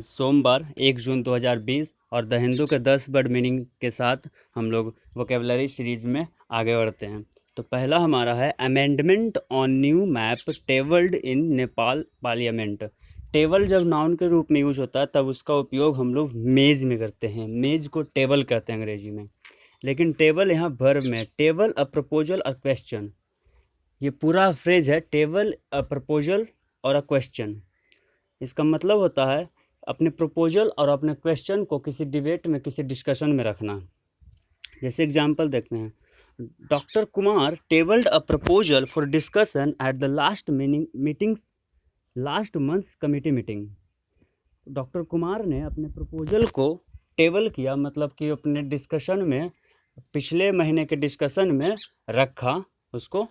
आज सोमवार 1 जून 2020 और द हिंदू के 10 वर्ड मीनिंग के साथ हम लोग वोकेबलरी सीरीज में आगे बढ़ते हैं। तो पहला हमारा है amendment on new map tabled in Nepal parliament. Table जब नाउन के रूप में यूज होता है तब उसका उपयोग हम लोग मेज में करते हैं। मेज को टेबल कहते हैं अंग्रेजी में, लेकिन टेबल यहाँ वर्ब में। Table a proposal a question, ये पूरा फ्रेज है टेबल अ प्रपोजल और अ क्वेश्चन। इसका मतलब होता है अपने प्रपोजल और अपने क्वेश्चन को किसी डिबेट में, किसी डिस्कशन में रखना। जैसे एग्जांपल देखते हैं, doctor Kumar tabled a proposal for discussion at the last months committee meeting. Doctor Kumar ने अपने प्रपोजल को टेबल किया, मतलब कि अपने डिस्कशन में, पिछले महीने के डिस्कशन में रखा, उसको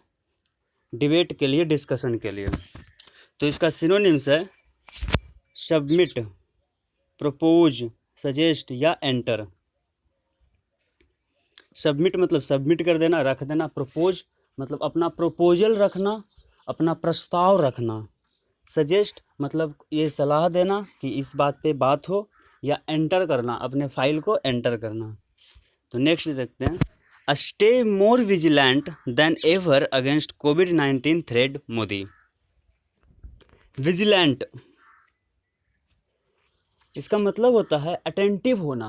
डिबेट के लिए, डिस्कशन के लिए। तो इसका सिनोनिम्स है सबमिट, प्रपोज, सजेस्ट या एंटर। सबमिट मतलब सबमिट कर देना, रख देना। प्रपोज मतलब अपना प्रपोजल रखना, अपना प्रस्ताव रखना। सजेस्ट मतलब ये सलाह देना कि इस बात पे बात हो, या एंटर करना, अपने फाइल को एंटर करना। तो नेक्स्ट देखते हैं, stay more vigilant than ever against कोविड-19 थ्रेड मोदी। विजिलेंट, इसका मतलब होता है अटेंटिव होना,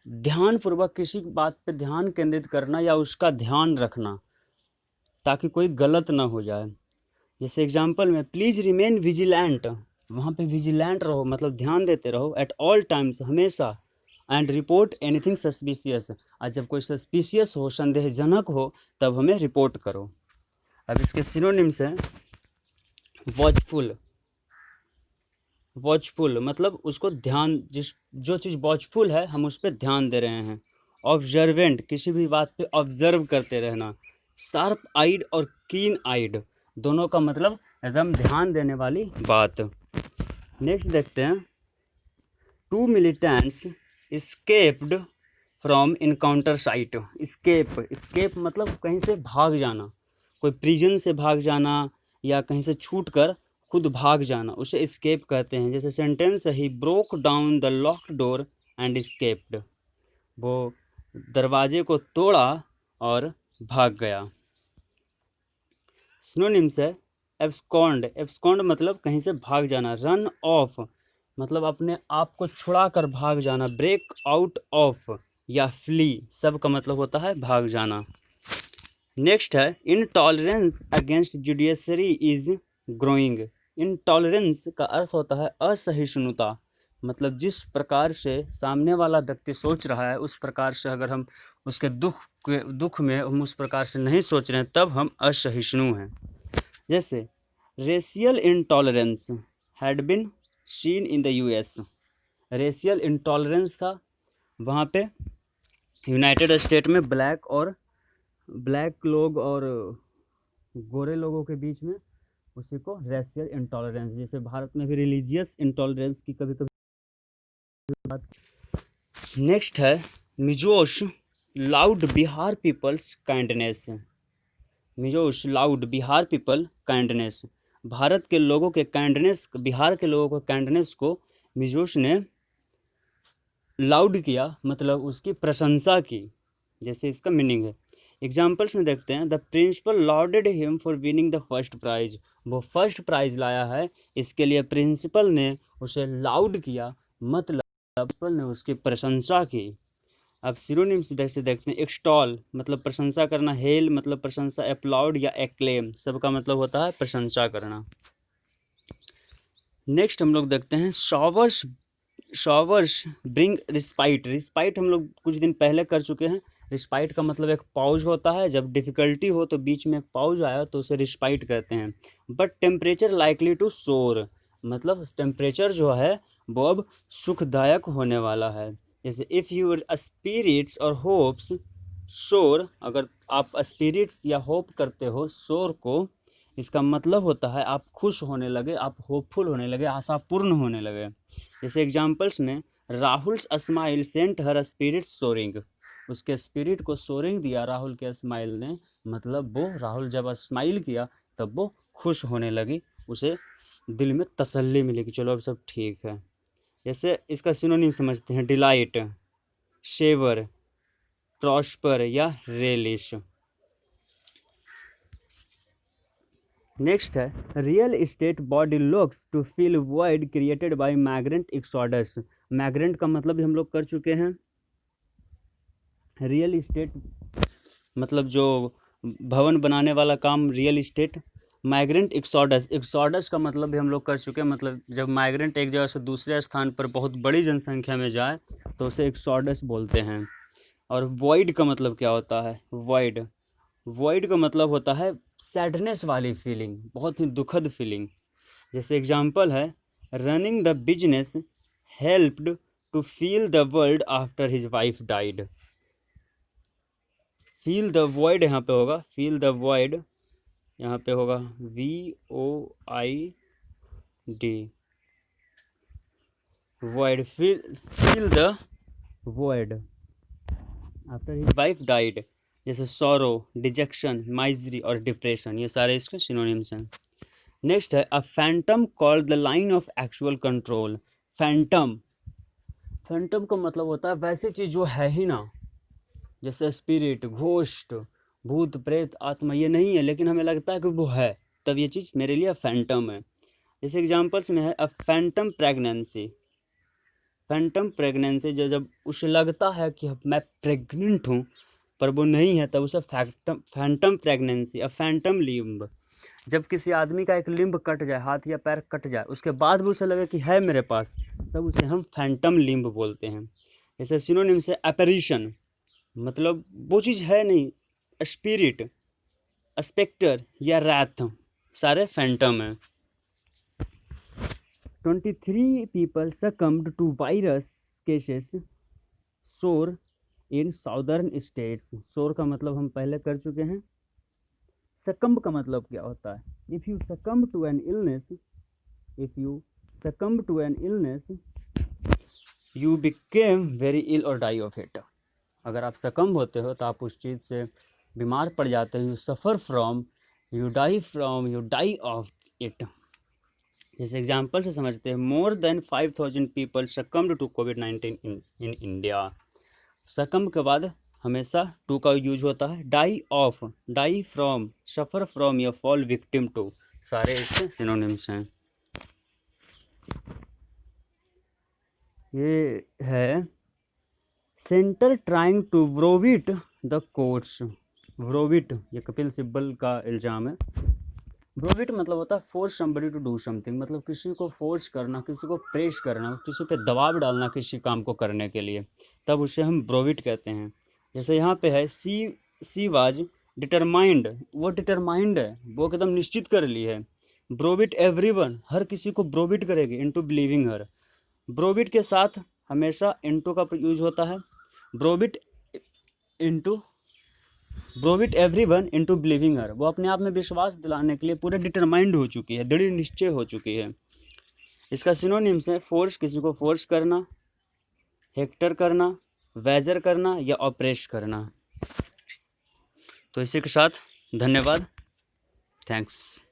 ध्यानपूर्वक किसी बात पे ध्यान केंद्रित करना या उसका ध्यान रखना ताकि कोई गलत ना हो जाए। जैसे एग्जांपल में प्लीज़ रिमेन विजिलेंट, वहाँ पे विजिलेंट रहो मतलब ध्यान देते रहो, एट ऑल टाइम्स, हमेशा, एंड रिपोर्ट एनीथिंग सस्पिशियस, और जब कोई सस्पिशियस हो, संदेहजनक हो, तब हमें रिपोर्ट करो। अब इसके सिनोनिम्स हैं वॉचफुल। वॉचफुल मतलब उसको ध्यान, जो चीज़ वॉचफुल है हम उस पर ध्यान दे रहे हैं। ऑब्जर्वेंट, किसी भी बात पे ऑब्जर्व करते रहना। शार्प आइड और कीन आइड, दोनों का मतलब एकदम ध्यान देने वाली बात। नेक्स्ट देखते हैं, two militants escaped from encounter site. Escape मतलब कहीं से भाग जाना, कोई प्रिजन से भाग जाना या कहीं से छूट कर खुद भाग जाना, उसे एस्केप कहते हैं। जैसे सेंटेंस है, he broke down the locked door and escaped, वो दरवाजे को तोड़ा और भाग गया। सिनोनिम्स है एब्सकॉन्ड। एब्सकॉन्ड मतलब कहीं से भाग जाना। रन ऑफ मतलब अपने आप को छुड़ा कर भाग जाना। ब्रेक आउट ऑफ या फ्ली, सब का मतलब होता है भाग जाना। नेक्स्ट है intolerance against judiciary is growing. Intolerance का अर्थ होता है असहिष्णुता, मतलब जिस प्रकार से सामने वाला व्यक्ति सोच रहा है उस प्रकार से अगर हम उसके दुख में हम उस प्रकार से नहीं सोच रहे हैं तब हम असहिष्णु हैं। जैसे racial intolerance had been seen in the US. Racial intolerance था वहाँ पे यूनाइटेड स्टेट में ब्लैक लोग और गोरे लोगों के बीच में, उसी को रेशियल इंटॉलरेंस। जैसे भारत में भी रिलीजियस इंटॉलरेंस की कभी कभी बात। नेक्स्ट है मिजोश लाउड बिहार पीपल्स काइंडनेस। मिजोश laud Bihar people kindness, Bharat के लोगों के काइंडनेस, बिहार के लोगों के काइंडनेस को मिजोश ने लाउड किया, मतलब उसकी प्रशंसा की। जैसे इसका मीनिंग है, एग्जाम्पल्स में देखते हैं, the principal lauded him for winning the first prize. वो फर्स्ट प्राइज लाया है, इसके लिए प्रिंसिपल ने उसे लाउड किया, मतलब प्रिंसिपल ने उसकी प्रशंसा की। अब सिनोनिम्स जैसे देखते हैं, एक्सटॉल मतलब प्रशंसा करना, हेल मतलब प्रशंसा, अपलाउड या एक्लेम, सबका मतलब होता है प्रशंसा करना। नेक्स्ट हम लोग देखते हैं शॉवर्स ब्रिंग रिस्पाइट। रिस्पाइट हम लोग कुछ दिन पहले कर चुके हैं। रिस्पाइट का मतलब एक पॉज होता है, जब डिफ़िकल्टी हो तो बीच में एक पॉज आया तो उसे रिस्पाइट कहते हैं। बट टेम्परेचर लाइकली टू सोर, मतलब टेम्परेचर जो है वो अब सुखदायक होने वाला है। जैसे इफ़ यूर स्पिरिट्स और होप्स सोर, अगर आप स्पिरिट्स या होप करते हो सोर को, इसका मतलब होता है आप खुश होने लगे, आप होपफुल होने लगे, आशापूर्ण होने लगे। जैसे एग्जाम्पल्स में, Rahul's smile sent her spirit soaring, उसके स्पिरिट को सोरिंग दिया राहुल के स्माइल ने, मतलब वो राहुल जब स्माइल किया तब वो खुश होने लगी, उसे दिल में तसल्ली मिली कि चलो अब सब ठीक है। जैसे इसका सिनोनिम समझते हैं, डिलाइट, शेवर, प्रॉस्पर या रेलिश। नेक्स्ट है, real estate body looks to fill void created by migrant exodus. Migrant का मतलब भी हम लोग कर चुके हैं। रियल इस्टेट मतलब जो भवन बनाने वाला काम, real estate. Migrant exodus, exodus का मतलब भी हम लोग कर चुके हैं। मतलब जब माइग्रेंट एक जगह से दूसरे स्थान पर बहुत बड़ी जनसंख्या में जाए तो उसे एक्सोडस बोलते हैं। और वॉइड का मतलब क्या होता है? वॉइड, वॉइड का मतलब होता है सैडनेस वाली फीलिंग, बहुत ही दुखद फीलिंग। जैसे एग्जांपल है, running the business helped to fill the world after his wife died. Fill the void यहाँ पे होगा, फील द वॉइड यहाँ पे होगा VOID, void, feel the void after his wife died. जैसे सॉरो, डिजेक्शन, माइजरी और depression, ये सारे इसके सिनोनिम्स हैं। नेक्स्ट है, अ Phantom called the line of actual control. Phantom, Phantom का मतलब होता है वैसी चीज़ जो है ही ना, जैसे स्पिरिट, घोस्ट, भूत प्रेत, आत्मा, ये नहीं है लेकिन हमें लगता है कि वो है, तब ये चीज़ मेरे लिए फैंटम है। जैसे एग्जांपल्स में है, अ फैंटम प्रेगनेंसी। फैंटम प्रेगनेंसी जब उसे लगता है कि मैं प्रेग्नेंट हूँ पर वो नहीं है, तब उसे फैंटम प्रेगनेंसी। अ फैंटम लिम्ब, जब किसी आदमी का एक लिम्ब कट जाए, हाथ या पैर कट जाए, उसके बाद भी उसे लगे कि है मेरे पास, तब उसे हम फैंटम लिम्ब बोलते हैं। जैसे सिनोनिम से एपेरिशन, मतलब वो चीज़ है नहीं, स्पिरिट, स्पेक्टर या रैथ, सारे फैंटम हैं। 23 people succumbed to virus cases sore in southern states। sore का मतलब हम पहले कर चुके हैं। succumb का मतलब क्या होता है? if you succumb to an illness, if you succumb to an illness, you became very ill or die of it। अगर आप succumb होते हो तो आप उस चीज़ से बीमार पड़ जाते हो। you suffer from, you die from, you die of it। जैसे एग्जाम्पल से समझते हैं, more than 5000 people succumbed to कोविड-19 इन इंडिया। सकम के बाद हमेशा टू का यूज होता है। Die of, die from, suffer from या फॉल विक्टिम टू, सारे इसके सिनोनिम्स हैं। ये है, centre trying to browbeat the courts. Browbeat ये कपिल सिब्बल का इल्ज़ाम है। ब्रोविट मतलब होता है force somebody to do something, मतलब किसी को फोर्स करना, किसी को प्रेस करना, किसी पे दबाव डालना किसी काम को करने के लिए, तब उसे हम ब्रोविट कहते हैं। जैसे यहाँ पे है, सी वाज डिटरमाइंड, वो डिटरमाइंड है, वो एकदम निश्चित कर ली है। ब्रोविट एवरीवन, हर किसी को ब्रोविट करेगी, इनटू बिलीविंग हर। ब्रोविट के साथ हमेशा इनटू का यूज होता है। ब्रोविट एवरीवन इनटू बिलीविंग हर, वो अपने आप में विश्वास दिलाने के लिए पूरे डिटरमाइंड हो चुकी है, दृढ़ निश्चय हो चुकी है। इसका सिनोनिम्स है, फोर्स, किसी को फोर्स करना, हेक्टर करना, वेजर करना या ऑपरेश करना। तो इसी के साथ धन्यवाद, थैंक्स।